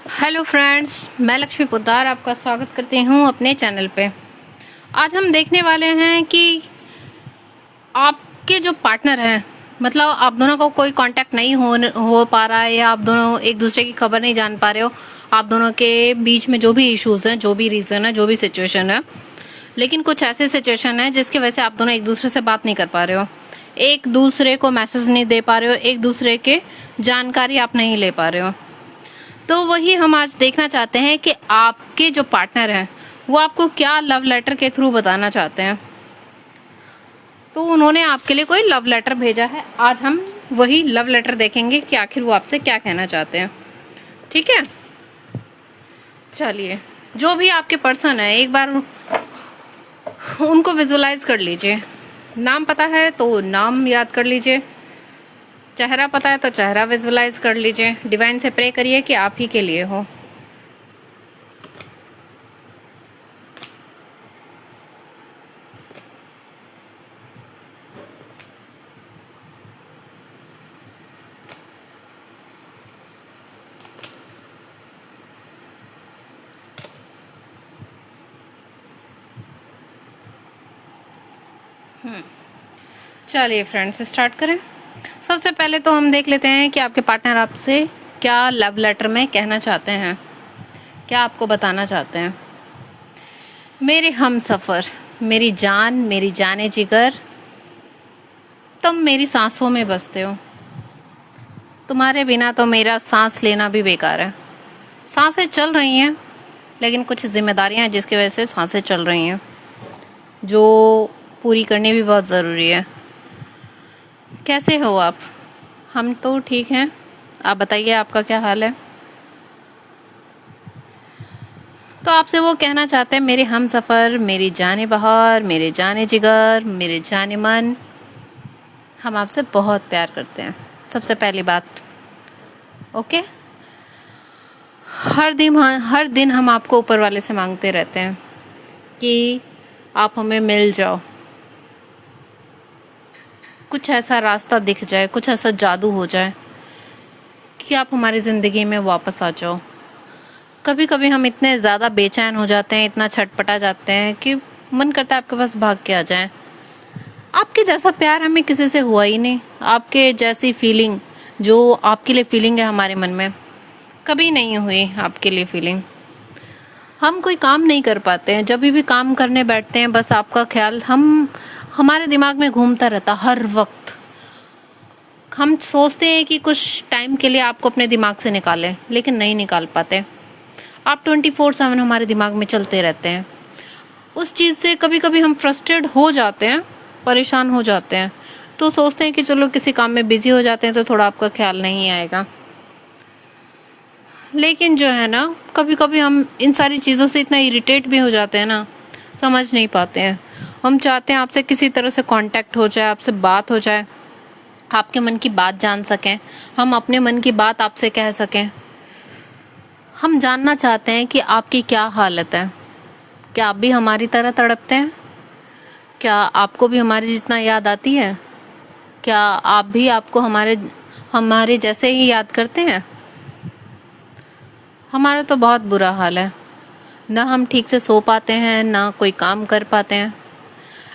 Hello friends, मैं लक्ष्मी पोद्दार आपका स्वागत करती हूँ अपने चैनल पे। आज हम देखने वाले हैं कि आपके जो पार्टनर हैं, मतलब आप दोनों को कोई कांटेक्ट नहीं हो पा रहा है या आप दोनों एक दूसरे की खबर नहीं जान पा रहे हो। आप दोनों के बीच में जो भी इश्यूज हैं, जो भी रीज़न है, जो भी सिचुएशन है, लेकिन कुछ ऐसे सिचुएशन है जिसकी वजह से आप दोनों एक दूसरे से बात नहीं कर पा रहे हो, एक दूसरे को मैसेज नहीं दे पा रहे हो, एक दूसरे के जानकारी आप नहीं ले पा रहे हो। तो वही हम आज देखना चाहते हैं कि आपके जो पार्टनर हैं वो आपको क्या लव लेटर के थ्रू बताना चाहते हैं। तो उन्होंने आपके लिए कोई लव लेटर भेजा है। आज हम वही लव लेटर देखेंगे कि आखिर वो आपसे क्या कहना चाहते हैं। ठीक है, चलिए, जो भी आपके पर्सन है एक बार उनको विजुलाइज कर लीजिए। नाम पता है तो नाम याद कर लीजिए, चेहरा पता है तो चेहरा विजुलाइज कर लीजिए। डिवाइन से प्रे करिए कि आप ही के लिए हो। चलिए फ्रेंड्स, स्टार्ट करें। सबसे पहले तो हम देख लेते हैं कि आपके पार्टनर आपसे क्या लव लेटर में कहना चाहते हैं, क्या आपको बताना चाहते हैं। मेरे हम सफ़र, मेरी जान, मेरी जाने जिगर, तुम मेरी सांसों में बसते हो। तुम्हारे बिना तो मेरा सांस लेना भी बेकार है। सांसें चल रही हैं, लेकिन कुछ जिम्मेदारियां हैं जिसकी वजह से सांसें चल रही हैं, जो पूरी करनी भी बहुत ज़रूरी है। कैसे हो आप? हम तो ठीक हैं, आप बताइए आपका क्या हाल है। तो आपसे वो कहना चाहते हैं, मेरे हम सफ़र, मेरी जाने बहार, मेरे जाने जिगर, मेरे जाने मन, हम आपसे बहुत प्यार करते हैं। सबसे पहली बात, ओके। हर दिन हम आपको ऊपर वाले से मांगते रहते हैं कि आप हमें मिल जाओ, कुछ ऐसा रास्ता दिख जाए, कुछ ऐसा जादू हो जाए कि आप हमारी ज़िंदगी में वापस आ जाओ। कभी कभी हम इतने ज़्यादा बेचैन हो जाते हैं, इतना छटपटा जाते हैं कि मन करता है आपके पास भाग के आ जाएं। आपके जैसा प्यार हमें किसी से हुआ ही नहीं। आपके जैसी फीलिंग, जो आपके लिए फीलिंग है हमारे मन में, कभी नहीं हुई आपके लिए फीलिंग। हम कोई काम नहीं कर पाते हैं, जब भी काम करने बैठते हैं बस आपका ख्याल हमारे दिमाग में घूमता रहता हर वक्त। हम सोचते हैं कि कुछ टाइम के लिए आपको अपने दिमाग से निकालें, लेकिन नहीं निकाल पाते। आप 24/7 हमारे दिमाग में चलते रहते हैं। उस चीज़ से कभी कभी हम फ्रस्ट्रेट हो जाते हैं, परेशान हो जाते हैं, तो सोचते हैं कि चलो किसी काम में बिजी हो जाते हैं तो थोड़ा आपका ख्याल नहीं आएगा। लेकिन जो है ना, कभी कभी हम इन सारी चीज़ों से इतना इरिटेट भी हो जाते हैं ना, समझ नहीं पाते हैं। हम चाहते हैं आपसे किसी तरह से कांटेक्ट हो जाए, आपसे बात हो जाए, आपके मन की बात जान सकें, हम अपने मन की बात आपसे कह सकें। हम जानना चाहते हैं कि आपकी क्या हालत है। क्या आप भी हमारी तरह तड़पते हैं? क्या आपको भी हमारी जितना याद आती है? क्या आप भी आपको हमारे जैसे ही याद करते हैं? हमारा तो बहुत बुरा हाल है, ना हम ठीक से सो पाते हैं, ना कोई काम कर पाते हैं।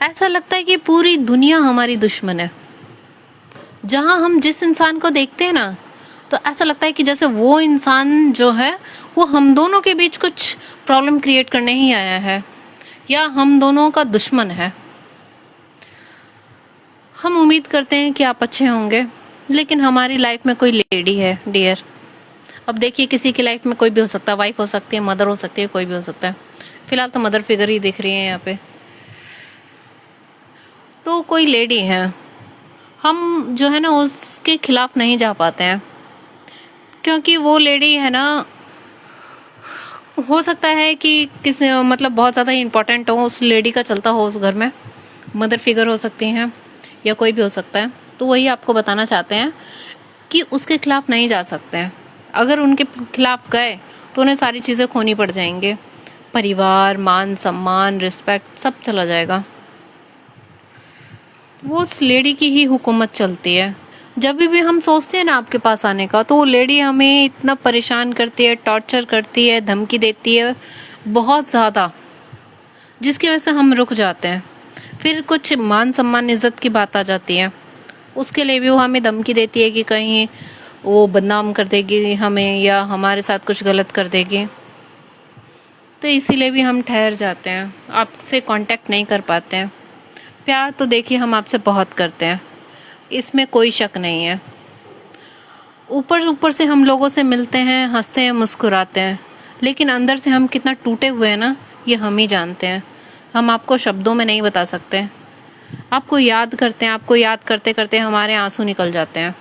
ऐसा लगता है कि पूरी दुनिया हमारी दुश्मन है। जहाँ हम जिस इंसान को देखते हैं ना, तो ऐसा लगता है कि जैसे वो इंसान जो है वो हम दोनों के बीच कुछ प्रॉब्लम क्रिएट करने ही आया है, या हम दोनों का दुश्मन है। हम उम्मीद करते हैं कि आप अच्छे होंगे, लेकिन हमारी लाइफ में कोई लेडी है डियर। अब देखिए, किसी की लाइफ में कोई भी हो सकता है, वाइफ हो सकती है, मदर हो सकती है, कोई भी हो सकता है। फिलहाल तो मदर फिगर ही दिख रही है यहाँ पे। तो कोई लेडी है, हम जो है ना उसके खिलाफ नहीं जा पाते हैं, क्योंकि वो लेडी है ना, हो सकता है कि किसी मतलब बहुत ज़्यादा इम्पोर्टेंट हो, उस लेडी का चलता हो उस घर में। मदर फिगर हो सकती हैं या कोई भी हो सकता है। तो वही आपको बताना चाहते हैं कि उसके खिलाफ नहीं जा सकते हैं। अगर उनके खिलाफ गए तो उन्हें सारी चीज़ें खोनी पड़ जाएंगे, परिवार, मान सम्मान, रिस्पेक्ट, सब चला जाएगा। वो उस लेडी की ही हुकूमत चलती है। जब भी हम सोचते हैं ना आपके पास आने का, तो वो लेडी हमें इतना परेशान करती है, टॉर्चर करती है, धमकी देती है बहुत ज़्यादा, जिसकी वजह से हम रुक जाते हैं। फिर कुछ मान सम्मान इज्जत की बात आ जाती है, उसके लिए भी वो हमें धमकी देती है कि कहीं वो बदनाम कर देगी हमें या हमारे साथ कुछ गलत कर देगी। तो इसीलिए भी हम ठहर जाते हैं, आपसे कांटेक्ट नहीं कर पाते हैं। प्यार तो देखिए हम आपसे बहुत करते हैं, इसमें कोई शक नहीं है। ऊपर ऊपर से हम लोगों से मिलते हैं, हंसते हैं, मुस्कुराते हैं, लेकिन अंदर से हम कितना टूटे हुए हैं ना, ये हम ही जानते हैं। हम आपको शब्दों में नहीं बता सकते। आपको याद करते हैं, आपको याद करते करते हमारे आंसू निकल जाते हैं।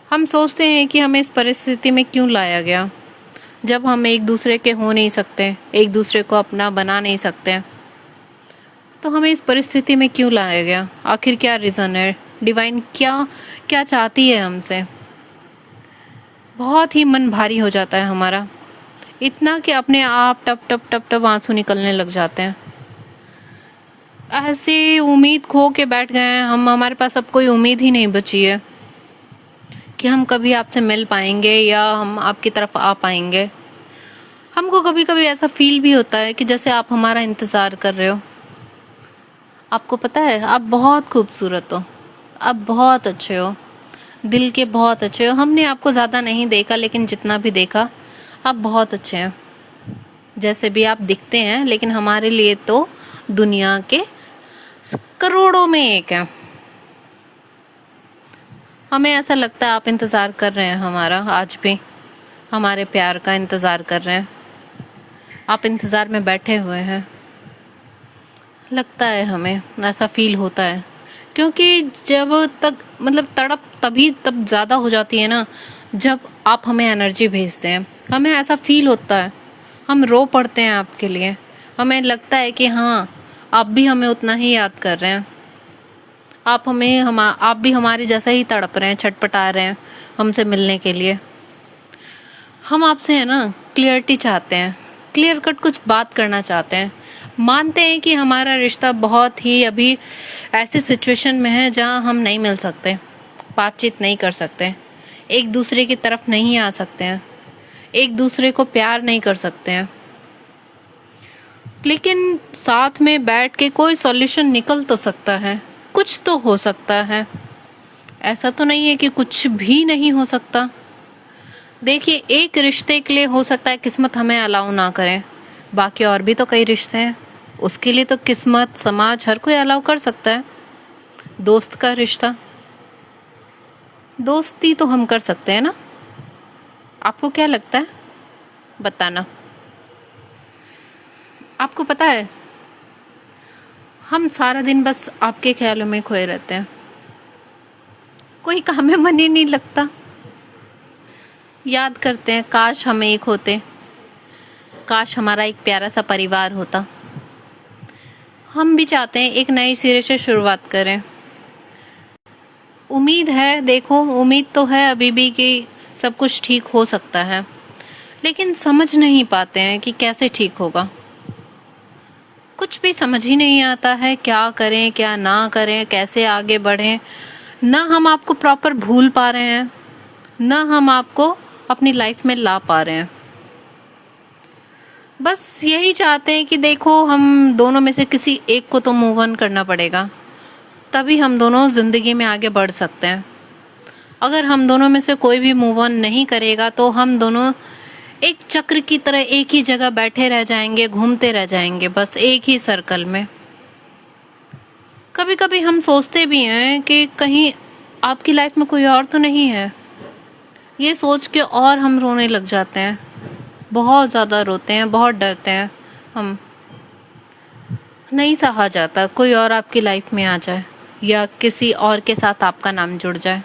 हम सोचते हैं कि हमें इस परिस्थिति में क्यों लाया गया, जब हम एक दूसरे के हो नहीं सकते, एक दूसरे को अपना बना नहीं सकते, तो हमें इस परिस्थिति में क्यों लाया गया? आखिर क्या रीज़न है? डिवाइन क्या क्या चाहती है हमसे? बहुत ही मन भारी हो जाता है हमारा, इतना कि अपने आप टप टप टप टप आंसू निकलने लग जाते हैं। ऐसे उम्मीद खो के बैठ गए हैं हम, हमारे पास अब कोई उम्मीद ही नहीं बची है कि हम कभी आपसे मिल पाएंगे या हम आपकी तरफ आ पाएंगे। हमको कभी कभी ऐसा फील भी होता है कि जैसे आप हमारा इंतज़ार कर रहे हो। आपको पता है, आप बहुत खूबसूरत हो, आप बहुत अच्छे हो, दिल के बहुत अच्छे हो। हमने आपको ज़्यादा नहीं देखा, लेकिन जितना भी देखा आप बहुत अच्छे हैं। जैसे भी आप दिखते हैं, लेकिन हमारे लिए तो दुनिया के करोड़ों में एक है। हमें ऐसा लगता है आप इंतज़ार कर रहे हैं हमारा, आज भी हमारे प्यार का इंतज़ार कर रहे हैं। आप इंतज़ार में बैठे हुए हैं। लगता है हमें, ऐसा फील होता है, क्योंकि जब तक मतलब तड़प तब ज़्यादा हो जाती है ना, जब आप हमें एनर्जी भेजते हैं। हमें ऐसा फील होता है, हम रो पड़ते हैं आपके लिए। हमें लगता है कि हाँ, आप भी हमें उतना ही याद कर रहे हैं, आप भी हमारे जैसा ही तड़प रहे हैं, छटपटा रहे हैं हमसे मिलने के लिए। हम आपसे है ना क्लियरिटी चाहते हैं, क्लियर कट कुछ बात करना चाहते हैं। मानते हैं कि हमारा रिश्ता बहुत ही अभी ऐसी सिचुएशन में है जहां हम नहीं मिल सकते, बातचीत नहीं कर सकते, एक दूसरे की तरफ नहीं आ सकते हैं, एक दूसरे को प्यार नहीं कर सकते हैं। लेकिन साथ में बैठ के कोई सॉल्यूशन निकल तो सकता है, कुछ तो हो सकता है। ऐसा तो नहीं है कि कुछ भी नहीं हो सकता। देखिए, एक रिश्ते के लिए हो सकता है किस्मत हमें अलाउ ना करे, बाकी और भी तो कई रिश्ते हैं, उसके लिए तो किस्मत, समाज, हर कोई अलाउ कर सकता है। दोस्त का रिश्ता, दोस्ती तो हम कर सकते हैं ना। आपको क्या लगता है, बताना। आपको पता है, हम सारा दिन बस आपके ख्यालों में खोए रहते हैं, कोई काम में मन ही नहीं लगता। याद करते हैं काश हम एक होते, काश हमारा एक प्यारा सा परिवार होता। हम भी चाहते हैं एक नए सिरे से शुरुआत करें। उम्मीद है, देखो उम्मीद तो है अभी भी कि सब कुछ ठीक हो सकता है, लेकिन समझ नहीं पाते हैं कि कैसे ठीक होगा। कुछ भी समझ ही नहीं आता है, क्या करें क्या ना करें, कैसे आगे बढ़ें। ना हम आपको प्रॉपर भूल पा रहे हैं, ना हम आपको अपनी लाइफ में ला पा रहे हैं। बस यही चाहते हैं कि देखो, हम दोनों में से किसी एक को तो मूव ऑन करना पड़ेगा, तभी हम दोनों ज़िंदगी में आगे बढ़ सकते हैं। अगर हम दोनों में से कोई भी मूव ऑन नहीं करेगा, तो हम दोनों एक चक्र की तरह एक ही जगह बैठे रह जाएंगे, घूमते रह जाएंगे, बस एक ही सर्कल में। कभी कभी हम सोचते भी हैं कि कहीं आपकी लाइफ में कोई और तो नहीं है। ये सोच के और हम रोने लग जाते हैं, बहुत ज़्यादा रोते हैं, बहुत डरते हैं हम। नहीं सहा जाता कोई और आपकी लाइफ में आ जाए या किसी और के साथ आपका नाम जुड़ जाए।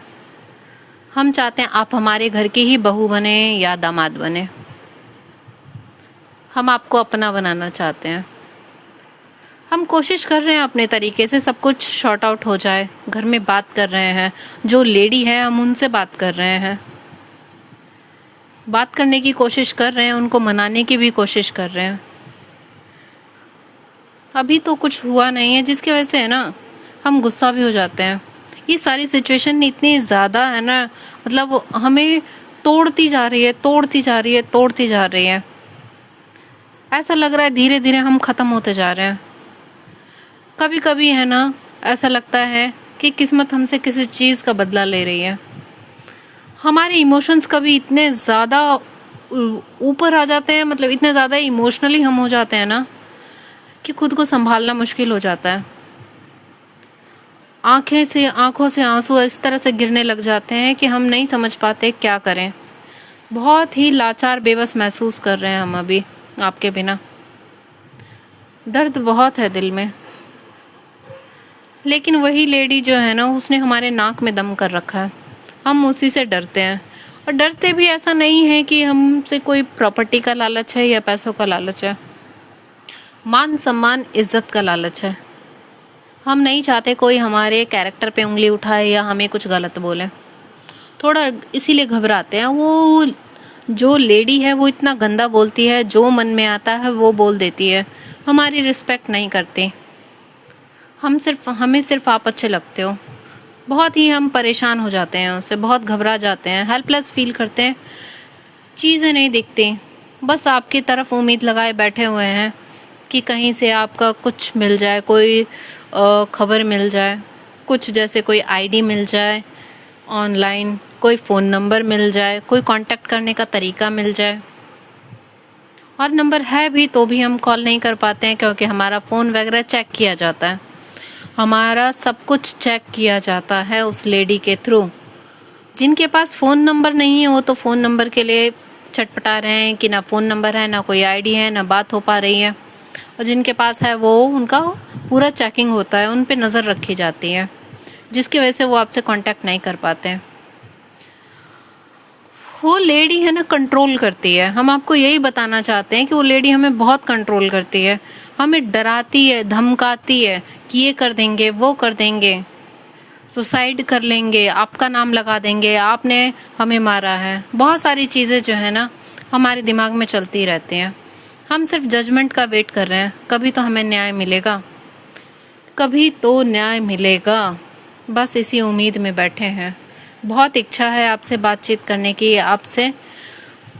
हम चाहते हैं आप हमारे घर की ही बहू बने या दामाद बने। हम आपको अपना बनाना चाहते हैं। हम कोशिश कर रहे हैं अपने तरीके से सब कुछ शॉर्ट आउट हो जाए। घर में बात कर रहे हैं, जो लेडी है हम उनसे बात कर रहे हैं, बात करने की कोशिश कर रहे हैं, उनको मनाने की भी कोशिश कर रहे हैं। अभी तो कुछ हुआ नहीं है, जिसकी वजह से है ना हम गुस्सा भी हो जाते हैं। ये सारी सिचुएशन इतनी ज़्यादा है ना, मतलब हमें तोड़ती जा रही है, तोड़ती जा रही है, तोड़ती जा रही है। ऐसा लग रहा है धीरे धीरे हम ख़त्म होते जा रहे हैं। कभी कभी है ना, ऐसा लगता है कि किस्मत हमसे किसी चीज़ का बदला ले रही है। हमारे इमोशंस कभी इतने ज़्यादा ऊपर आ जाते हैं, मतलब इतने ज़्यादा इमोशनली हम हो जाते हैं ना कि खुद को संभालना मुश्किल हो जाता है। आंखों से आंसू इस तरह से गिरने लग जाते हैं कि हम नहीं समझ पाते क्या करें। बहुत ही लाचार बेबस महसूस कर रहे हैं हम अभी आपके बिना। दर्द बहुत है दिल में, लेकिन वही लेडी जो है ना, उसने हमारे नाक में दम कर रखा है। हम उसी से डरते हैं, और डरते भी ऐसा नहीं है कि हमसे कोई प्रॉपर्टी का लालच है या पैसों का लालच है। मान सम्मान इज्जत का लालच है। हम नहीं चाहते कोई हमारे कैरेक्टर पे उंगली उठाए या हमें कुछ गलत बोले, थोड़ा इसीलिए घबराते हैं। वो जो लेडी है वो इतना गंदा बोलती है, जो मन में आता है वो बोल देती है, हमारी रिस्पेक्ट नहीं करती। हमें सिर्फ आप अच्छे लगते हो। बहुत ही हम परेशान हो जाते हैं उससे, बहुत घबरा जाते हैं, हेल्पलेस फील करते हैं। चीज़ें नहीं दिखती, बस आपकी तरफ उम्मीद लगाए बैठे हुए हैं कि कहीं से आपका कुछ मिल जाए, कोई खबर मिल जाए, कुछ जैसे कोई आईडी मिल जाए ऑनलाइन, कोई फ़ोन नंबर मिल जाए, कोई कांटेक्ट करने का तरीका मिल जाए। और नंबर है भी तो भी हम कॉल नहीं कर पाते हैं, क्योंकि हमारा फ़ोन वगैरह चेक किया जाता है, हमारा सब कुछ चेक किया जाता है उस लेडी के थ्रू। जिनके पास फ़ोन नंबर नहीं है वो तो फ़ोन नंबर के लिए छटपटा रहे हैं कि ना फ़ोन नंबर है, ना कोई आईडी है, ना बात हो पा रही है। और जिनके पास है वो, उनका पूरा चेकिंग होता है, उन पे नज़र रखी जाती है, जिसकी वजह से वो आपसे कांटेक्ट नहीं कर पाते हैं। वो लेडी है ना, कंट्रोल करती है। हम आपको यही बताना चाहते हैं कि वो लेडी हमें बहुत कंट्रोल करती है, हमें डराती है, धमकाती है कि ये कर देंगे, वो कर देंगे, सुसाइड कर लेंगे, आपका नाम लगा देंगे, आपने हमें मारा है। बहुत सारी चीज़ें जो है ना हमारे दिमाग में चलती रहती हैं। हम सिर्फ जजमेंट का वेट कर रहे हैं, कभी तो हमें न्याय मिलेगा, कभी तो न्याय मिलेगा, बस इसी उम्मीद में बैठे हैं। बहुत इच्छा है आपसे बातचीत करने की, आपसे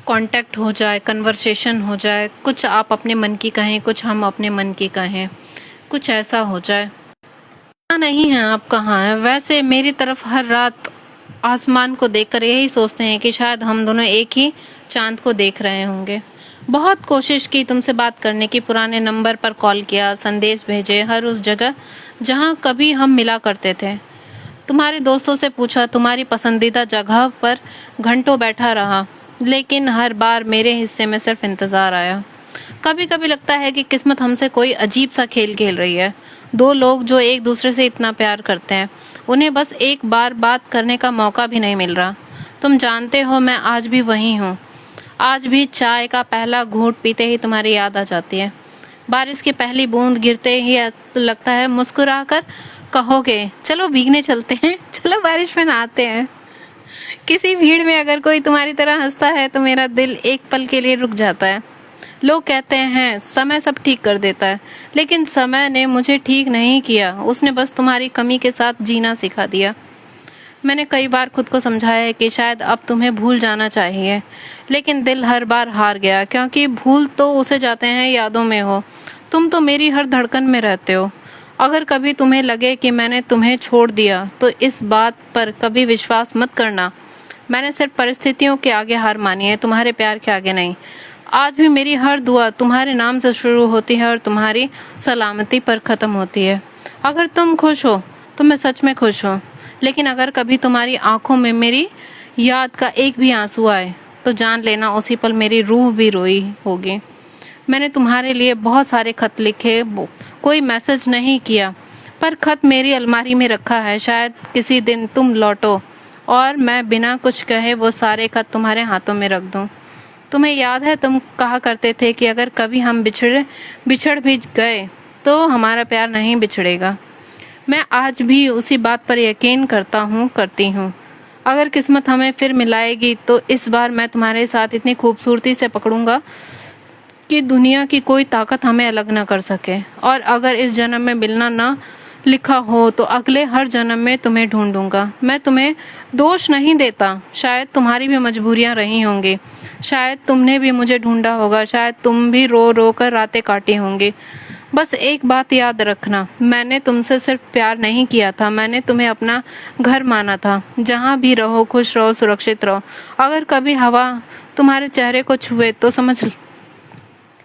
कांटेक्ट हो जाए, कन्वर्सेशन हो जाए, कुछ आप अपने मन की कहें, कुछ हम अपने मन की कहें, कुछ ऐसा हो जाए। पता नहीं है आप कहाँ हैं। वैसे मेरी तरफ हर रात आसमान को देखकर यही सोचते हैं कि शायद हम दोनों एक ही चांद को देख रहे होंगे। बहुत कोशिश की तुमसे बात करने की, पुराने नंबर पर कॉल किया, संदेश भेजे, हर उस जगह जहाँ कभी हम मिला करते थे। तुम्हारे दोस्तों से पूछा, तुम्हारी पसंदीदा जगह पर घंटों बैठा रहा, लेकिन हर बार मेरे हिस्से में सिर्फ इंतज़ार आया। कभी कभी लगता है कि किस्मत हमसे कोई अजीब सा खेल खेल रही है। दो लोग जो एक दूसरे से इतना प्यार करते हैं, उन्हें बस एक बार बात करने का मौका भी नहीं मिल रहा। तुम जानते हो मैं आज भी वही हूँ। आज भी चाय का पहला घूंट पीते ही तुम्हारी याद आ जाती है। बारिश की पहली बूंद गिरते ही लगता है मुस्कुराकर कहोगे, चलो भीगने चलते हैं, चलो बारिश में नहाते हैं। किसी भीड़ में अगर कोई तुम्हारी तरह हंसता है तो मेरा दिल एक पल के लिए रुक जाता है। लोग कहते हैं समय सब ठीक कर देता है, लेकिन समय ने मुझे ठीक नहीं किया, उसने बस तुम्हारी कमी के साथ जीना सिखा दिया। मैंने कई बार खुद को समझाया है कि शायद अब तुम्हें भूल जाना चाहिए, लेकिन दिल हर बार हार गया, क्योंकि भूल तो उसे जाते हैं यादों में हो। तुम तो मेरी हर धड़कन में रहते हो। अगर कभी तुम्हें लगे कि मैंने तुम्हें छोड़ दिया तो इस बात पर कभी विश्वास मत करना। मैंने सिर्फ परिस्थितियों के आगे हार मानी है, तुम्हारे प्यार के आगे नहीं। आज भी मेरी हर दुआ तुम्हारे नाम से शुरू होती है और तुम्हारी सलामती पर ख़त्म होती है। अगर तुम खुश हो तो मैं सच में खुश हूँ, लेकिन अगर कभी तुम्हारी आंखों में मेरी याद का एक भी आंसू आए तो जान लेना उसी पल मेरी रूह भी रोई होगी। मैंने तुम्हारे लिए बहुत सारे खत लिखे, कोई मैसेज नहीं किया, पर खत मेरी अलमारी में रखा है। शायद किसी दिन तुम लौटो और मैं बिना कुछ कहे वो सारे खत तुम्हारे हाथों में रख दूं। तुम्हें याद है तुम कहा करते थे कि अगर कभी हम बिछड़ भी गए तो हमारा प्यार नहीं बिछड़ेगा। मैं आज भी उसी बात पर यकीन करती हूँ। अगर किस्मत हमें फिर मिलाएगी तो इस बार मैं तुम्हारे साथ इतनी खूबसूरती से पकड़ूंगा कि दुनिया की कोई ताकत हमें अलग ना कर सके। और अगर इस जन्म में मिलना ना लिखा हो तो अगले हर जन्म में तुम्हें ढूंढूंगा। मैं तुम्हें दोष नहीं देता, शायद तुम्हारी भी मजबूरियां रही होंगी, शायद तुमने भी मुझे ढूंढा होगा, शायद तुम भी रो रो कर रातें काटी होंगी। बस एक बात याद रखना, मैंने तुमसे सिर्फ प्यार नहीं किया था, मैंने तुम्हें अपना घर माना था। जहाँ भी रहो खुश रहो, सुरक्षित रहो। अगर कभी हवा तुम्हारे चेहरे को छुए तो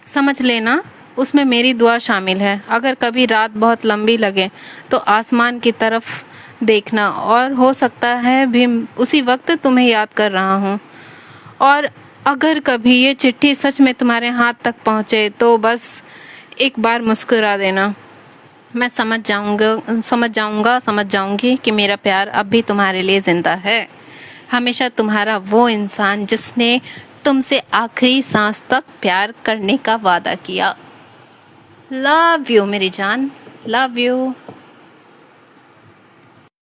समझ लेना उसमें मेरी दुआ शामिल है। अगर कभी रात बहुत लंबी लगे तो आसमान की तरफ देखना, और हो सकता है भी उसी वक्त तुम्हें याद कर रहा हूँ। और अगर कभी ये चिट्ठी सच में तुम्हारे हाथ तक पहुँचे तो बस एक बार मुस्कुरा देना। मैं समझ जाऊंगी कि मेरा प्यार अब भी तुम्हारे लिए जिंदा है। हमेशा तुम्हारा वो इंसान जिसने तुमसे आखिरी सांस तक प्यार करने का वादा किया। लव यू मेरी जान, लव यू।